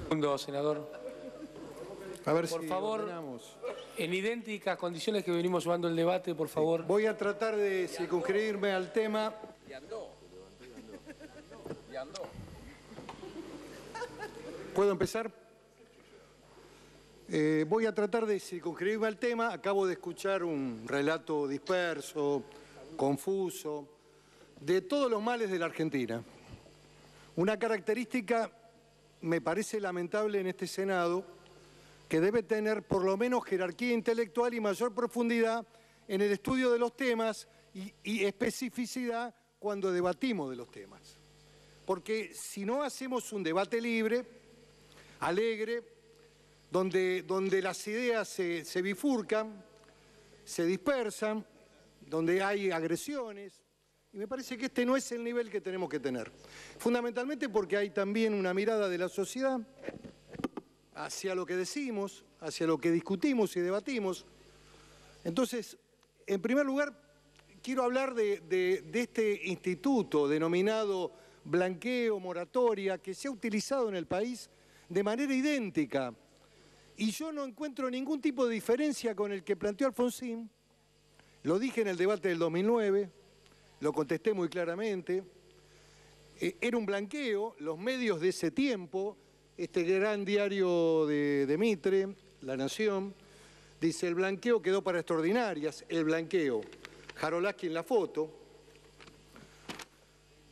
Segundo, senador. A ver Por si favor, ordenamos. en idénticas condiciones que venimos llevando el debate, por favor. Voy a tratar de circunscribirme al tema. ¿Puedo empezar? Voy a tratar de circunscribirme al tema. Acabo de escuchar un relato disperso, confuso, de todos los males de la Argentina. Una característica, me parece lamentable en este Senado, que debe tener por lo menos jerarquía intelectual y mayor profundidad en el estudio de los temas y especificidad cuando debatimos de los temas. Porque si no hacemos un debate libre, alegre, donde las ideas se bifurcan, se dispersan, donde hay agresiones, y me parece que este no es el nivel que tenemos que tener. Fundamentalmente porque hay también una mirada de la sociedad hacia lo que decimos, hacia lo que discutimos y debatimos. Entonces, en primer lugar, quiero hablar de este instituto denominado blanqueo, moratoria, que se ha utilizado en el país de manera idéntica. Y yo no encuentro ningún tipo de diferencia con el que planteó Alfonsín. Lo dije en el debate del 2009, lo contesté muy claramente. Era un blanqueo, los medios de ese tiempo, este gran diario de Mitre, La Nación, dice: el blanqueo quedó para extraordinarias, el blanqueo. Jarolaski en la foto.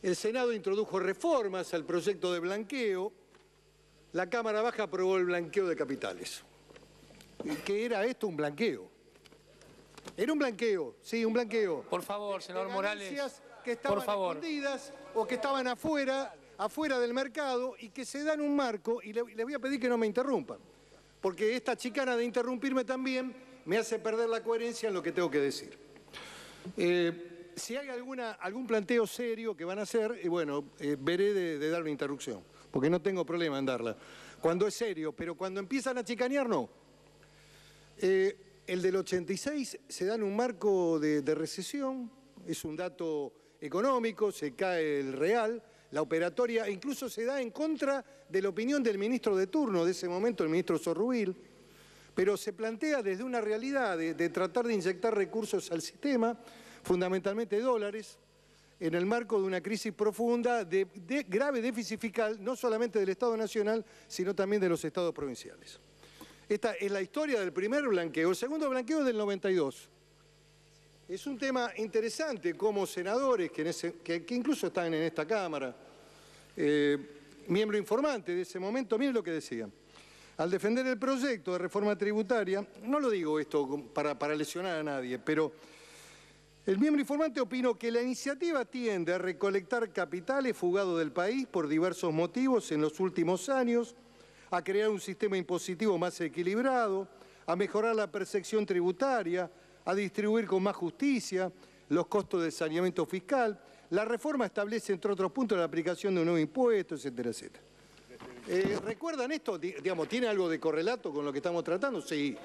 El Senado introdujo reformas al proyecto de blanqueo. La Cámara Baja aprobó el blanqueo de capitales. ¿Qué era esto? Un blanqueo. Era un blanqueo, sí, un blanqueo. Por favor, senador Morales. Que estaban por favor. escondidas o que estaban afuera del mercado y que se dan un marco, y le voy a pedir que no me interrumpan, porque esta chicana de interrumpirme también me hace perder la coherencia en lo que tengo que decir. Si hay algún planteo serio que van a hacer, bueno, veré de dar una interrupción, porque no tengo problema en darla, cuando es serio, pero cuando empiezan a chicanear, no. El del 86 se da en un marco de recesión, es un dato económico, se cae el real, la operatoria, incluso se da en contra de la opinión del ministro de turno de ese momento, el ministro Zorrubil, pero se plantea desde una realidad de tratar de inyectar recursos al sistema, fundamentalmente dólares, en el marco de una crisis profunda de grave déficit fiscal, no solamente del Estado Nacional, sino también de los estados provinciales. Esta es la historia del primer blanqueo. El segundo blanqueo es del 92. Es un tema interesante como senadores que incluso están en esta Cámara, miembro informante de ese momento, miren lo que decían. Al defender el proyecto de reforma tributaria, no lo digo esto para lesionar a nadie, pero el miembro informante opinó que la iniciativa tiende a recolectar capitales fugados del país por diversos motivos en los últimos años, a crear un sistema impositivo más equilibrado, a mejorar la percepción tributaria, a distribuir con más justicia los costos del saneamiento fiscal. La reforma establece, entre otros puntos, la aplicación de un nuevo impuesto, etcétera, etcétera. ¿Recuerdan esto? Digamos, ¿tiene algo de correlato con lo que estamos tratando? Sí,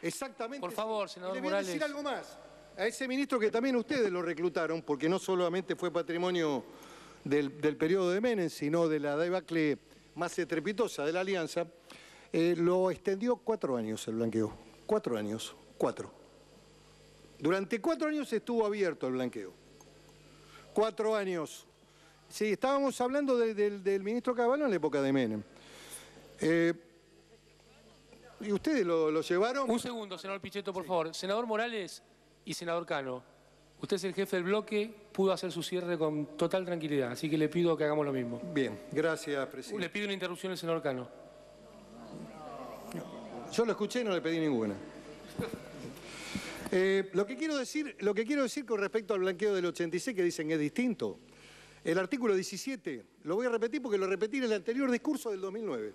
exactamente. Por favor, senador Morales. Le voy a decir algo más. A ese ministro que también ustedes lo reclutaron, porque no solamente fue patrimonio del periodo de Menem, sino de la debacle más estrepitosa de la Alianza, lo extendió 4 años el blanqueo. 4 años, 4. Durante 4 años estuvo abierto el blanqueo. 4 años. Sí, estábamos hablando del ministro Cavallo en la época de Menem. ¿Y ustedes lo llevaron? Un segundo, senador Pichetto, por favor. Senador Morales y senador Cano, usted es el jefe del bloque, pudo hacer su cierre con total tranquilidad, así que le pido que hagamos lo mismo. Bien, gracias, presidente. Le pido una interrupción al senador Cano. Yo lo escuché y no le pedí ninguna. Lo que quiero decir con respecto al blanqueo del 86, que dicen que es distinto, el artículo 17, lo voy a repetir porque lo repetí en el anterior discurso del 2009.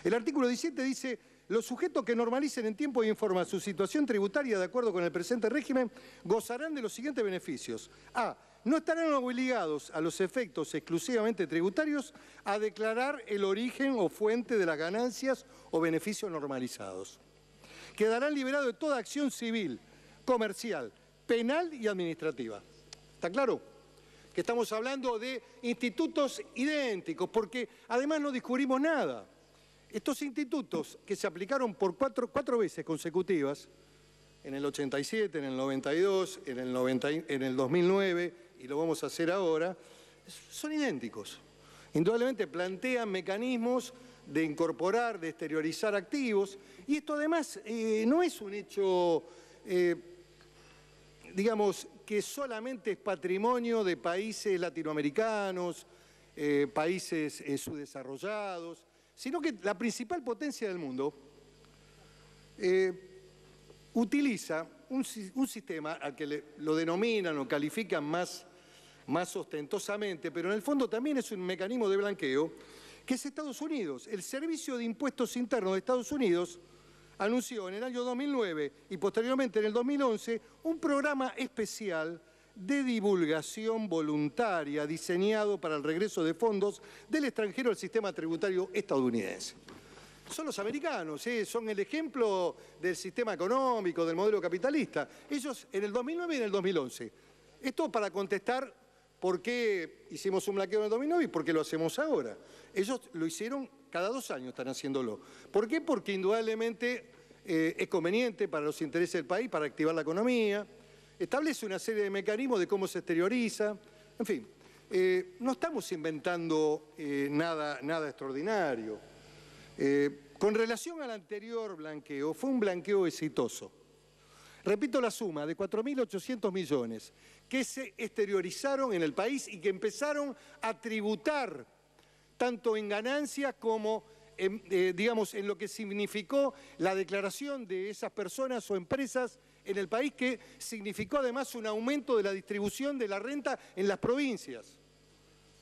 El artículo 17 dice: los sujetos que normalicen en tiempo y en forma su situación tributaria de acuerdo con el presente régimen gozarán de los siguientes beneficios. A. No estarán obligados a los efectos exclusivamente tributarios a declarar el origen o fuente de las ganancias o beneficios normalizados. Quedarán liberados de toda acción civil, comercial, penal y administrativa. ¿Está claro? que estamos hablando de institutos idénticos, porque además no descubrimos nada. Estos institutos que se aplicaron por cuatro veces consecutivas, en el 87, en el 92, en el 2009, y lo vamos a hacer ahora, son idénticos. Indudablemente plantean mecanismos de incorporar, de exteriorizar activos, y esto además no es un hecho, digamos, que solamente es patrimonio de países latinoamericanos, países subdesarrollados, sino que la principal potencia del mundo utiliza un sistema al que lo denominan o califican más ostentosamente, pero en el fondo también es un mecanismo de blanqueo, que es Estados Unidos. El Servicio de Impuestos Internos de Estados Unidos anunció en el año 2009 y posteriormente en el 2011 un programa especial de divulgación voluntaria diseñado para el regreso de fondos del extranjero al sistema tributario estadounidense. Son los americanos, son el ejemplo del sistema económico, del modelo capitalista. Ellos en el 2009 y en el 2011. Esto para contestar por qué hicimos un blanqueo en el 2009 y por qué lo hacemos ahora. Ellos lo hicieron cada 2 años, están haciéndolo. ¿Por qué? Porque indudablemente es conveniente para los intereses del país, para activar la economía. Establece una serie de mecanismos de cómo se exterioriza. En fin, no estamos inventando nada extraordinario. Con relación al anterior blanqueo, fue un blanqueo exitoso. Repito la suma, de 4.800 millones que se exteriorizaron en el país y que empezaron a tributar tanto en ganancias como digamos, en lo que significó la declaración de esas personas o empresas en el país, que significó además un aumento de la distribución de la renta en las provincias.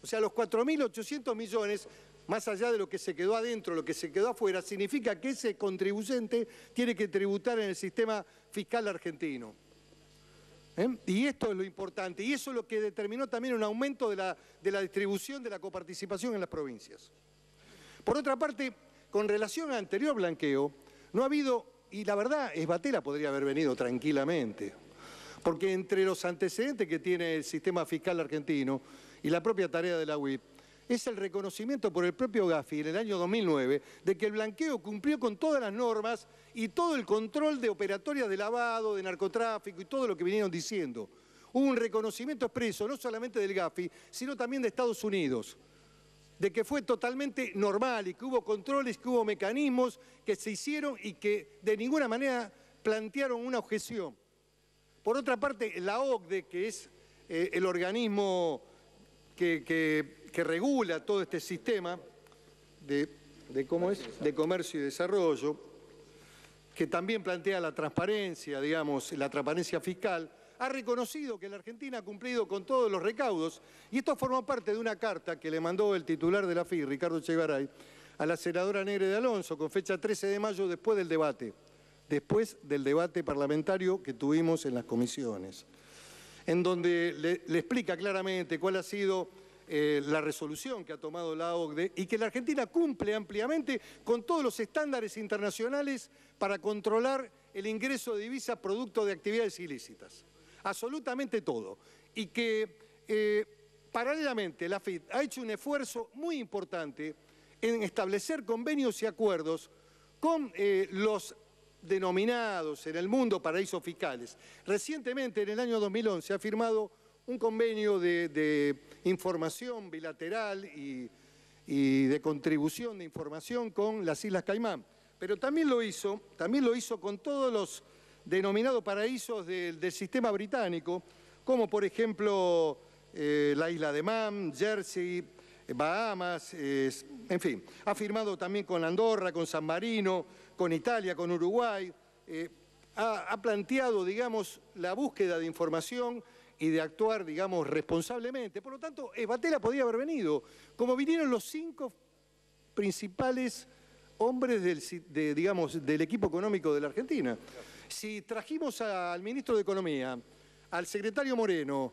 O sea, los 4.800 millones, más allá de lo que se quedó adentro, lo que se quedó afuera, significa que ese contribuyente tiene que tributar en el sistema fiscal argentino. Y esto es lo importante, y eso es lo que determinó también un aumento de la distribución de la coparticipación en las provincias. Por otra parte, con relación al anterior blanqueo, no ha habido, y la verdad, Esbatela podría haber venido tranquilamente, porque entre los antecedentes que tiene el sistema fiscal argentino y la propia tarea de la UIP, es el reconocimiento por el propio Gafi en el año 2009 de que el blanqueo cumplió con todas las normas y todo el control de operatorias de lavado, de narcotráfico y todo lo que vinieron diciendo. Hubo un reconocimiento expreso no solamente del Gafi, sino también de Estados Unidos, de que fue totalmente normal y que hubo controles, que hubo mecanismos que se hicieron y que de ninguna manera plantearon una objeción. Por otra parte, la OCDE, que es el organismo que regula todo este sistema de comercio y desarrollo, que también plantea la transparencia, digamos, la transparencia fiscal, ha reconocido que la Argentina ha cumplido con todos los recaudos, y esto forma parte de una carta que le mandó el titular de la FIR, Ricardo Echegaray, a la senadora Negre de Alonso, con fecha 13 de mayo, después del debate parlamentario que tuvimos en las comisiones, en donde le explica claramente cuál ha sido la resolución que ha tomado la OCDE y que la Argentina cumple ampliamente con todos los estándares internacionales para controlar el ingreso de divisas producto de actividades ilícitas. Absolutamente todo. Y que paralelamente la FIT ha hecho un esfuerzo muy importante en establecer convenios y acuerdos con los denominados en el mundo paraísos fiscales. Recientemente, en el año 2011, ha firmado un convenio de información bilateral y de contribución de información con las Islas Caimán. Pero también lo hizo con todos los denominados paraísos del sistema británico, como por ejemplo la isla de Man, Jersey, Bahamas, en fin. Ha firmado también con Andorra, con San Marino, con Italia, con Uruguay. Ha planteado, digamos, la búsqueda de información y de actuar, digamos, responsablemente. Por lo tanto, Esbatela podía haber venido, como vinieron los 5 principales hombres del equipo económico de la Argentina. Si trajimos al ministro de Economía, al secretario Moreno,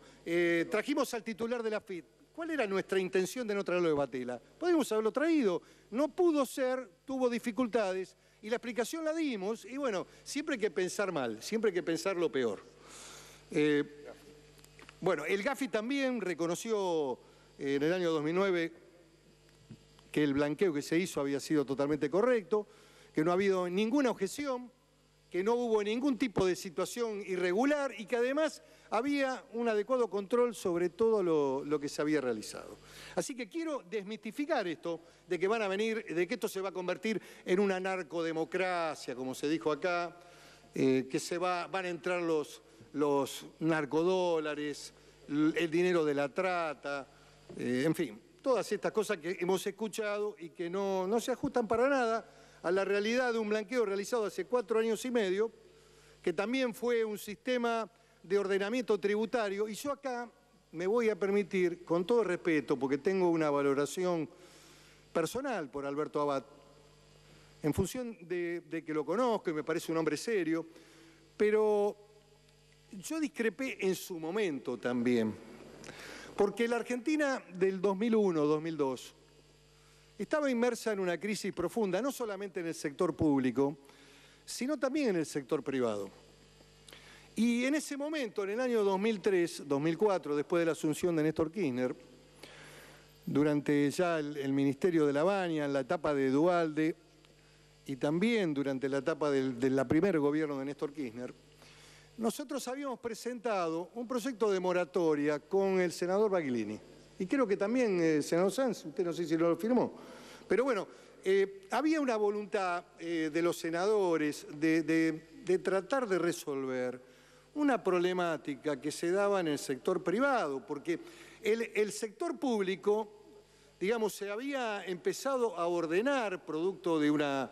trajimos al titular de la FIT, ¿cuál era nuestra intención de no traerlo de Esbatela? Podríamos haberlo traído, no pudo ser, tuvo dificultades, y la explicación la dimos, y bueno, siempre hay que pensar mal, siempre hay que pensar lo peor. Bueno, el Gafi también reconoció en el año 2009 que el blanqueo que se hizo había sido totalmente correcto, que no ha habido ninguna objeción, que no hubo ningún tipo de situación irregular y que además había un adecuado control sobre todo lo que se había realizado. Así que quiero desmitificar esto de que van a venir, de que esto se va a convertir en una narcodemocracia, como se dijo acá, que van a entrar los narcodólares, el dinero de la trata, en fin, todas estas cosas que hemos escuchado y que no se ajustan para nada a la realidad de un blanqueo realizado hace 4 años y medio, que también fue un sistema de ordenamiento tributario. Y yo acá me voy a permitir, con todo respeto, porque tengo una valoración personal por Alberto Abad, en función de que lo conozco y me parece un hombre serio, pero yo discrepé en su momento también, porque la Argentina del 2001-2002 estaba inmersa en una crisis profunda, no solamente en el sector público, sino también en el sector privado. Y en ese momento, en el año 2003-2004, después de la asunción de Néstor Kirchner, durante ya el Ministerio de la Baña, en la etapa de Duhalde, y también durante la etapa del primer gobierno de Néstor Kirchner, nosotros habíamos presentado un proyecto de moratoria con el senador Baglini. Y creo que también el senador Sanz, usted no sé si lo firmó. Pero bueno, había una voluntad de los senadores de tratar de resolver una problemática que se daba en el sector privado, porque el sector público, digamos, se había empezado a ordenar producto de una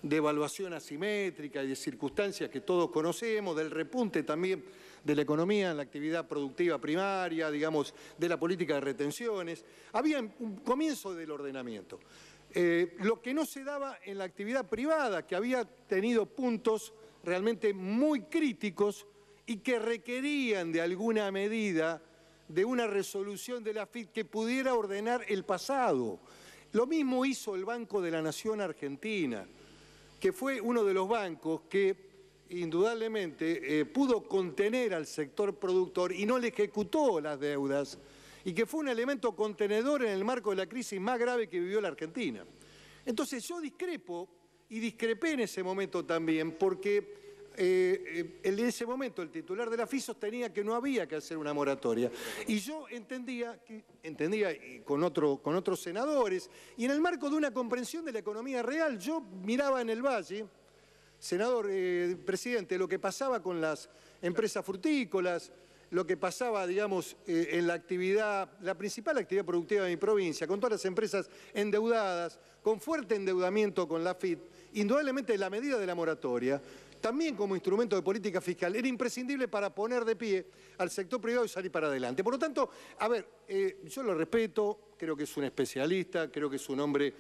devaluación asimétrica y de circunstancias que todos conocemos, del repunte también de la economía en la actividad productiva primaria, digamos, de la política de retenciones. Había un comienzo del ordenamiento. Lo que no se daba en la actividad privada, que había tenido puntos realmente muy críticos y que requerían de alguna medida de una resolución de la AFIP que pudiera ordenar el pasado. Lo mismo hizo el Banco de la Nación Argentina, que fue uno de los bancos que indudablemente pudo contener al sector productor y no le ejecutó las deudas, y que fue un elemento contenedor en el marco de la crisis más grave que vivió la Argentina. Entonces yo discrepo, y discrepé en ese momento también, porque en ese momento el titular de la AFIP sostenía que no había que hacer una moratoria. Y yo entendía con otros senadores, y en el marco de una comprensión de la economía real, yo miraba en el Valle, senador, presidente, lo que pasaba con las empresas frutícolas, lo que pasaba, digamos, en la principal actividad productiva de mi provincia, con todas las empresas endeudadas, con fuerte endeudamiento con la AFIP, indudablemente la medida de la moratoria, también como instrumento de política fiscal, era imprescindible para poner de pie al sector privado y salir para adelante. Por lo tanto, a ver, yo lo respeto, creo que es un especialista, creo que es un hombre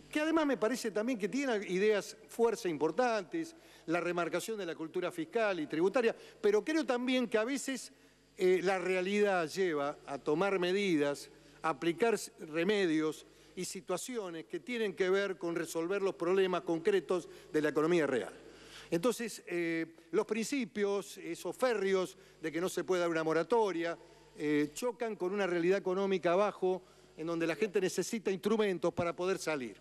que además me parece también que tiene ideas fuerza importantes, la remarcación de la cultura fiscal y tributaria, pero creo también que a veces la realidad lleva a tomar medidas, a aplicar remedios y situaciones que tienen que ver con resolver los problemas concretos de la economía real. Entonces, los principios, esos férreos de que no se puede dar una moratoria, chocan con una realidad económica abajo, en donde la gente necesita instrumentos para poder salir.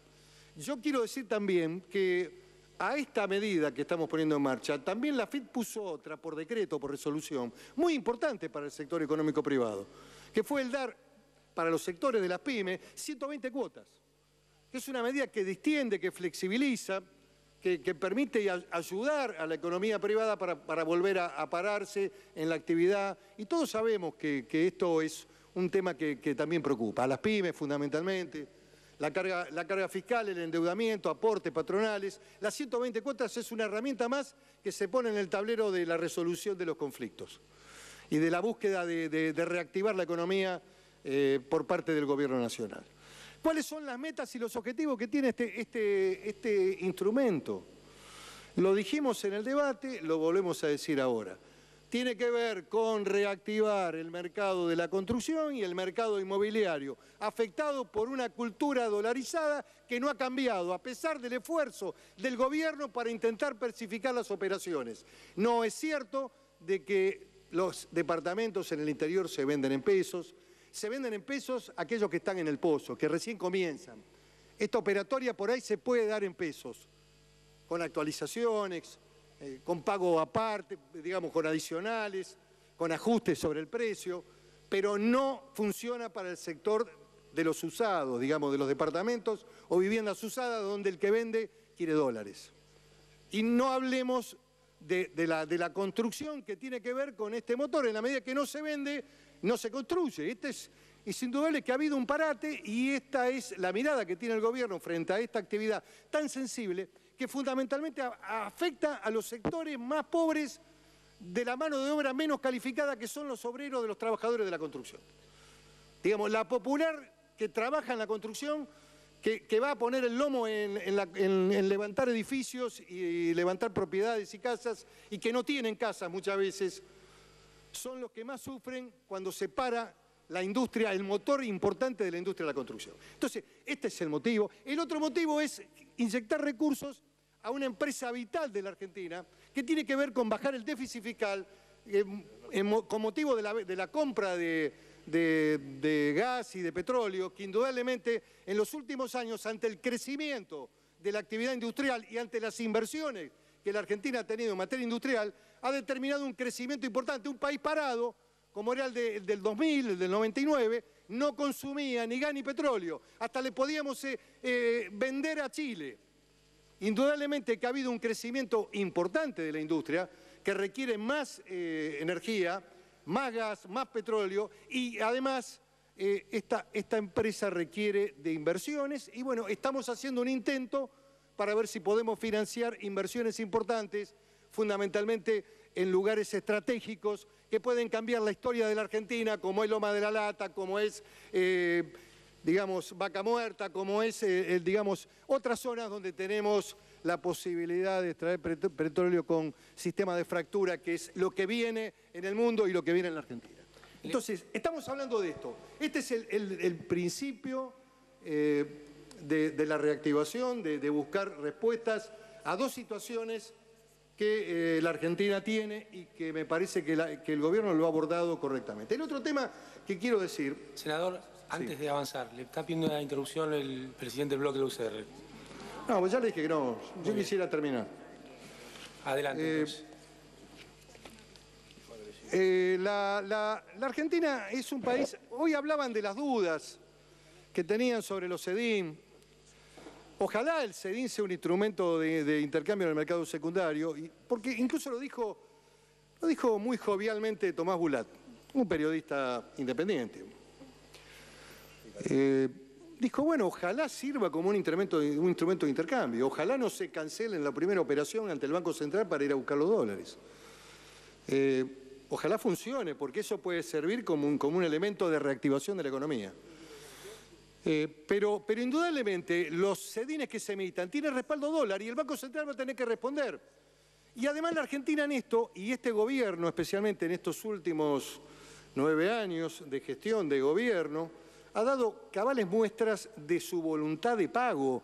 Yo quiero decir también que a esta medida que estamos poniendo en marcha, también la AFIP puso otra por decreto, por resolución, muy importante para el sector económico privado, que fue el dar para los sectores de las pymes 120 cuotas, que es una medida que distiende, que flexibiliza, que permite ayudar a la economía privada para volver a pararse en la actividad. Y todos sabemos que esto es un tema que también preocupa a las pymes fundamentalmente, la carga fiscal, el endeudamiento, aportes patronales. Las 120 cuotas es una herramienta más que se pone en el tablero de la resolución de los conflictos y de la búsqueda de reactivar la economía por parte del Gobierno Nacional. ¿Cuáles son las metas y los objetivos que tiene este instrumento? Lo dijimos en el debate, lo volvemos a decir ahora. Tiene que ver con reactivar el mercado de la construcción y el mercado inmobiliario, afectado por una cultura dolarizada que no ha cambiado, a pesar del esfuerzo del gobierno para intentar pacificar las operaciones. No es cierto de que los departamentos en el interior se venden en pesos aquellos que están en el pozo, que recién comienzan. Esta operatoria por ahí se puede dar en pesos, con actualizaciones, con pago aparte, digamos, con adicionales, con ajustes sobre el precio, pero no funciona para el sector de los usados, digamos, de los departamentos o viviendas usadas, donde el que vende quiere dólares. Y no hablemos de la construcción que tiene que ver con este motor. En la medida que no se vende, no se construye. Es indudable que ha habido un parate y esta es la mirada que tiene el gobierno frente a esta actividad tan sensible que fundamentalmente afecta a los sectores más pobres de la mano de obra menos calificada, que son los obreros de los trabajadores de la construcción. Digamos, la popular que trabaja en la construcción, que va a poner el lomo en levantar edificios y levantar propiedades y casas, y que no tienen casas muchas veces, son los que más sufren cuando se para la industria, el motor importante de la industria de la construcción. Entonces, este es el motivo. El otro motivo es inyectar recursos a una empresa vital de la Argentina que tiene que ver con bajar el déficit fiscal con motivo de la compra de gas y de petróleo, que indudablemente en los últimos años, ante el crecimiento de la actividad industrial y ante las inversiones que la Argentina ha tenido en materia industrial, ha determinado un crecimiento importante. Un país parado, como era el del 2000, el del 99, no consumía ni gas ni petróleo. Hasta le podíamos vender a Chile. Indudablemente que ha habido un crecimiento importante de la industria que requiere más energía, más gas, más petróleo y además esta empresa requiere de inversiones y bueno, estamos haciendo un intento para ver si podemos financiar inversiones importantes, fundamentalmente en lugares estratégicos que pueden cambiar la historia de la Argentina, como es Loma de la Lata, como es, digamos, Vaca Muerta, como es, digamos, otras zonas donde tenemos la posibilidad de extraer petróleo con sistema de fractura, que es lo que viene en el mundo y lo que viene en la Argentina. Entonces, estamos hablando de esto. Este es el principio de la reactivación, de buscar respuestas a dos situaciones que la Argentina tiene y que me parece que el gobierno lo ha abordado correctamente. El otro tema que quiero decir... Senador, antes de avanzar, le está pidiendo una interrupción el presidente del bloque de la UCR. No, pues ya le dije que no, yo quisiera terminar. Adelante, entonces. La Argentina es un país... Hoy hablaban de las dudas que tenían sobre los CEDIN. Ojalá el CEDIN sea un instrumento de intercambio en el mercado secundario, porque incluso lo dijo muy jovialmente Tomás Bulat, un periodista independiente. Dijo, bueno, ojalá sirva como un instrumento de intercambio, ojalá no se cancele en la primera operación ante el Banco Central para ir a buscar los dólares. Ojalá funcione, porque eso puede servir como un elemento de reactivación de la economía. Pero indudablemente los CEDINes que se emitan tienen respaldo dólar y el Banco Central va a tener que responder. Y además la Argentina en esto, y este gobierno, especialmente en estos últimos 9 años de gestión de gobierno, ha dado cabales muestras de su voluntad de pago.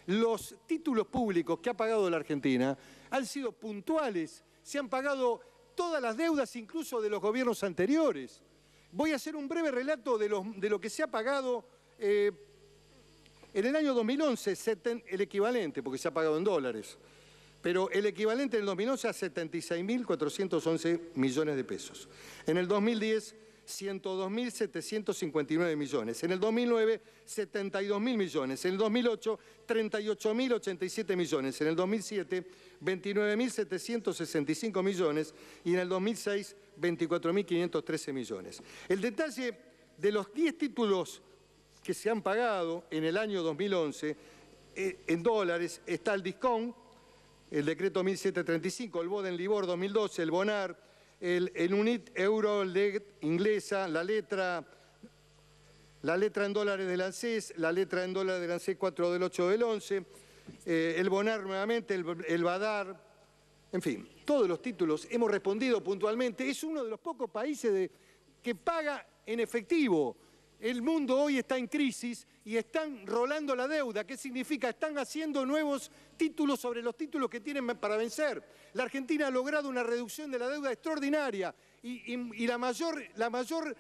Los títulos públicos que ha pagado la Argentina han sido puntuales, se han pagado todas las deudas, incluso de los gobiernos anteriores. Voy a hacer un breve relato de lo que se ha pagado en el año 2011, el equivalente, porque se ha pagado en dólares, pero el equivalente en el 2011 a 76.411 millones de pesos. En el 2010, 102.759 millones. En el 2009, 72.000 millones. En el 2008, 38.087 millones. En el 2007, 29.765 millones. Y en el 2006, 24.513 millones. El detalle de los 10 títulos que se han pagado en el año 2011 en dólares está el Discount, el decreto 1735, el Boden Libor 2012, el Bonar, el Unit Euro Leg inglesa, la letra en dólares del ANSES, la letra en dólares del ANSES 4 del 8 del 11, el Bonar nuevamente, el Badar, en fin, todos los títulos hemos respondido puntualmente. Es uno de los pocos países que paga en efectivo. El mundo hoy está en crisis y están rolando la deuda. ¿Qué significa? Están haciendo nuevos títulos sobre los títulos que tienen para vencer. La Argentina ha logrado una reducción de la deuda extraordinaria y la mayor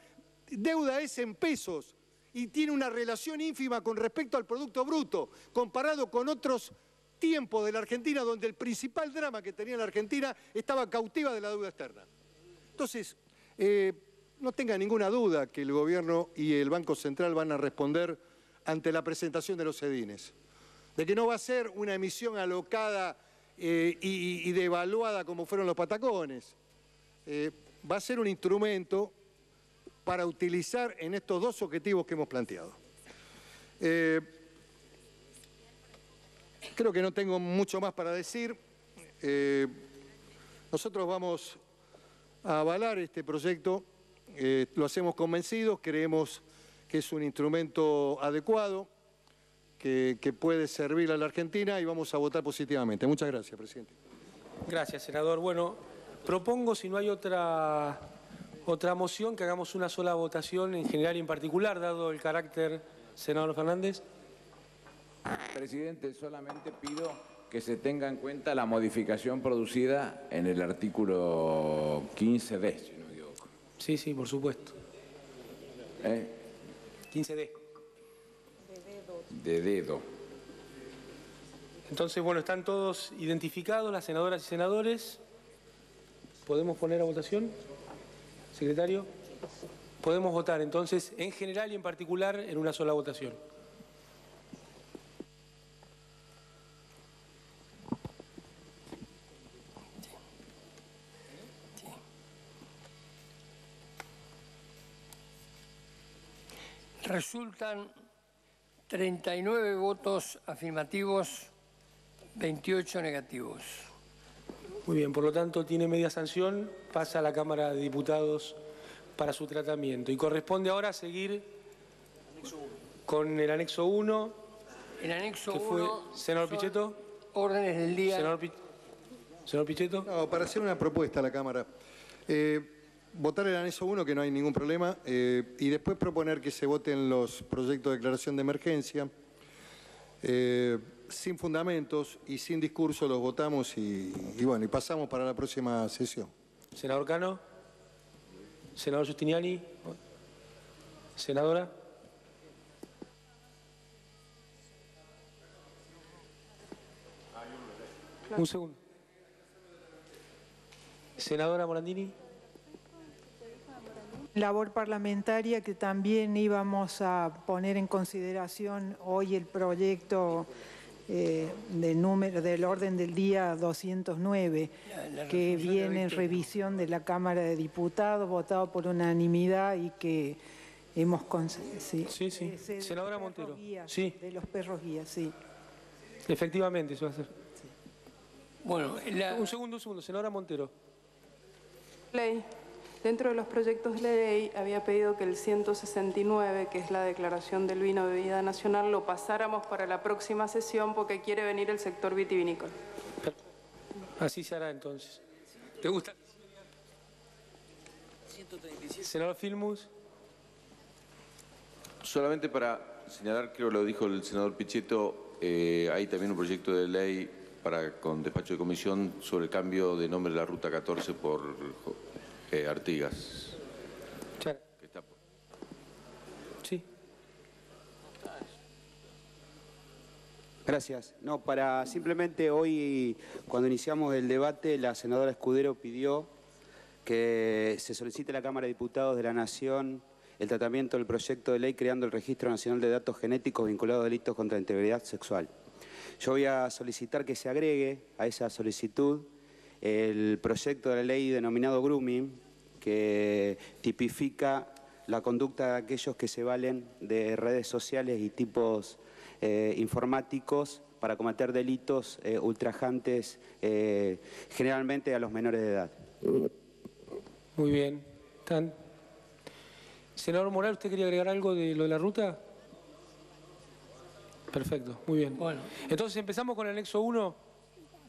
deuda es en pesos y tiene una relación ínfima con respecto al Producto Bruto, comparado con otros tiempos de la Argentina donde el principal drama que tenía la Argentina estaba cautiva de la deuda externa. Entonces, no tenga ninguna duda que el Gobierno y el Banco Central van a responder ante la presentación de los sedines, de que no va a ser una emisión alocada y devaluada como fueron los patacones. Va a ser un instrumento para utilizar en estos dos objetivos que hemos planteado. Creo que no tengo mucho más para decir. Nosotros vamos a avalar este proyecto, lo hacemos convencidos, creemos que es un instrumento adecuado, que puede servir a la Argentina y vamos a votar positivamente. Muchas gracias, presidente. Gracias, senador. Bueno, propongo, si no hay otra moción, que hagamos una sola votación en general y en particular, dado el carácter, senador Fernández. Presidente, solamente pido que se tenga en cuenta la modificación producida en el artículo 15D, si no me equivoco. Sí, sí, por supuesto. 15D. De dedo. Entonces, bueno, están todos identificados, las senadoras y senadores. ¿Podemos poner a votación, secretario? Podemos votar, entonces, en general y en particular, en una sola votación. Resultan 39 votos afirmativos, 28 negativos. Muy bien, por lo tanto tiene media sanción, pasa a la Cámara de Diputados para su tratamiento. Y corresponde ahora seguir con el anexo 1. El anexo que fue, 1. senador Pichetto. Órdenes del día. Senador Pichetto. No, para hacer una propuesta a la Cámara. Votar el anexo 1, que no hay ningún problema, y después proponer que se voten los proyectos de declaración de emergencia. Sin fundamentos y sin discurso los votamos y bueno, y pasamos para la próxima sesión. Senador Cano. Senador Giustiniani. Senadora. Un segundo. Senadora Morandini. Labor parlamentaria que también íbamos a poner en consideración hoy el proyecto del orden del día 209, que viene en revisión de la Cámara de Diputados, votado por unanimidad y que hemos conseguido. Sí, sí. Senadora Montero. Sí. De los perros guías, sí. Efectivamente, eso va a ser. Sí. Bueno, un segundo. Senadora Montero. Ley. Dentro de los proyectos de ley había pedido que el 169, que es la declaración del vino bebida nacional, lo pasáramos para la próxima sesión porque quiere venir el sector vitivinícola. Así se hará entonces. ¿Te gusta? 137. Senador Filmus. Solamente para señalar, creo que lo dijo el senador Pichetto, hay también un proyecto de ley con despacho de comisión sobre el cambio de nombre de la Ruta 14 por Artigas. Sí. Gracias. No, para simplemente hoy, cuando iniciamos el debate, la senadora Escudero pidió que se solicite a la Cámara de Diputados de la Nación el tratamiento del proyecto de ley creando el Registro Nacional de Datos Genéticos vinculados a delitos contra la integridad sexual. Yo voy a solicitar que se agregue a esa solicitud el proyecto de la ley denominado grooming, que tipifica la conducta de aquellos que se valen de redes sociales y tipos informáticos para cometer delitos ultrajantes, generalmente a los menores de edad. Muy bien. Senador Morales, ¿usted quería agregar algo de lo de la ruta? Perfecto, muy bien. Bueno. Entonces empezamos con el anexo 1.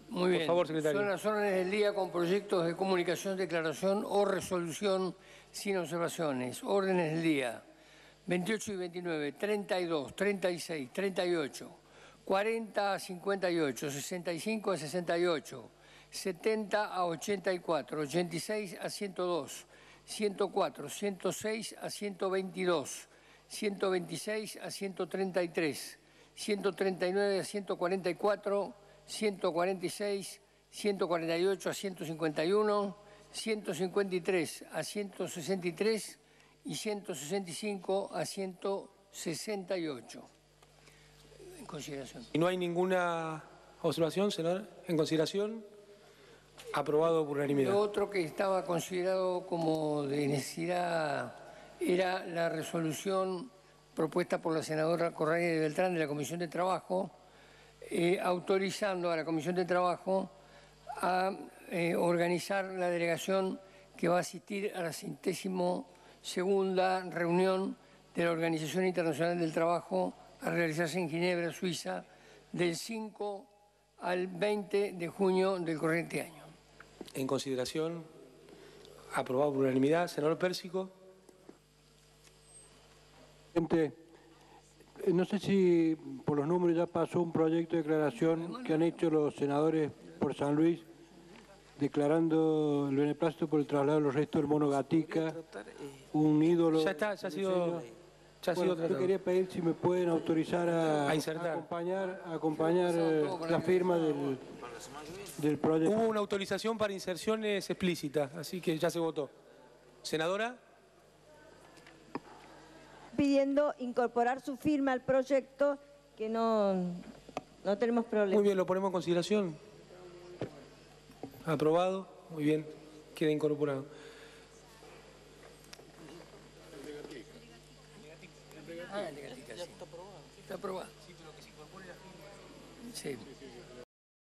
Muy bien. Por favor, secretario. Son las órdenes del día con proyectos de comunicación, declaración o resolución sin observaciones. Órdenes del día 28 y 29, 32, 36, 38, 40 a 58, 65 a 68, 70 a 84, 86 a 102, 104, 106 a 122, 126 a 133, 139 a 144, 146, 148 a 151, 153 a 163 y 165 a 168. En consideración. ¿Y no hay ninguna observación, senador? En consideración, aprobado por unanimidad. Lo otro que estaba considerado como de necesidad era la resolución propuesta por la senadora Correa de Beltrán de la Comisión de Trabajo, autorizando a la Comisión de Trabajo a organizar la delegación que va a asistir a la 52ª reunión de la Organización Internacional del Trabajo a realizarse en Ginebra, Suiza, del 5 al 20 de junio del corriente año. En consideración, aprobado por unanimidad. Senador Pérsico. No sé si por los números ya pasó un proyecto de declaración que han hecho los senadores por San Luis, declarando el beneplácito por el traslado de los restos del mono Gatica, un ídolo. Ya está, ya ha sido tratado. Yo quería pedir si me pueden autorizar a acompañar la firma del proyecto. Hubo una autorización para inserciones explícitas, así que ya se votó. Senadora. Pidiendo incorporar su firma al proyecto, que no tenemos problema. Muy bien, lo ponemos en consideración. Aprobado, muy bien, queda incorporado. Está aprobado. Sí.